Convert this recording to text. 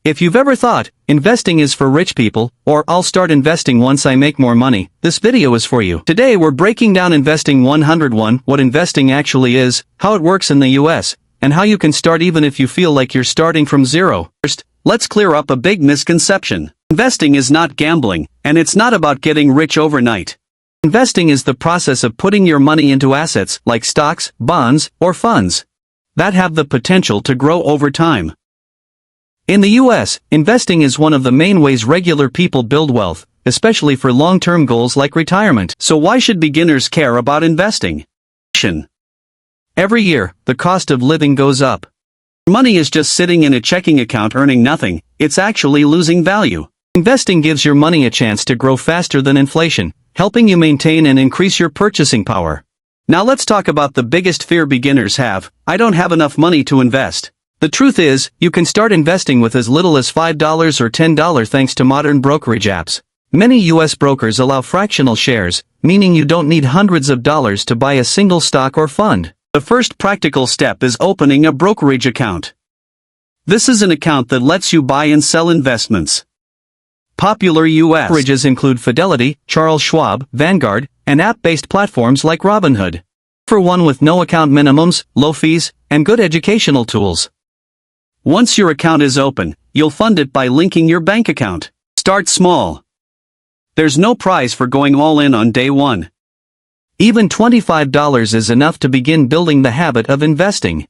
If you've ever thought, investing is for rich people, or I'll start investing once I make more money, this video is for you. Today we're breaking down Investing 101, what investing actually is, how it works in the US, and how you can start even if you feel like you're starting from zero. First, let's clear up a big misconception. Investing is not gambling, and it's not about getting rich overnight. Investing is the process of putting your money into assets like stocks, bonds, or funds that have the potential to grow over time. In the US, investing is one of the main ways regular people build wealth, especially for long-term goals like retirement. So why should beginners care about investing? Every year, the cost of living goes up. Money is just sitting in a checking account earning nothing, it's actually losing value. Investing gives your money a chance to grow faster than inflation, helping you maintain and increase your purchasing power. Now let's talk about the biggest fear beginners have: I don't have enough money to invest. The truth is, you can start investing with as little as $5 or $10 thanks to modern brokerage apps. Many US brokers allow fractional shares, meaning you don't need hundreds of dollars to buy a single stock or fund. The first practical step is opening a brokerage account. This is an account that lets you buy and sell investments. Popular US brokerages include Fidelity, Charles Schwab, Vanguard, and app-based platforms like Robinhood. For one with no account minimums, low fees, and good educational tools. Once your account is open, you'll fund it by linking your bank account. Start small. There's no prize for going all in on day one. Even $25 is enough to begin building the habit of investing.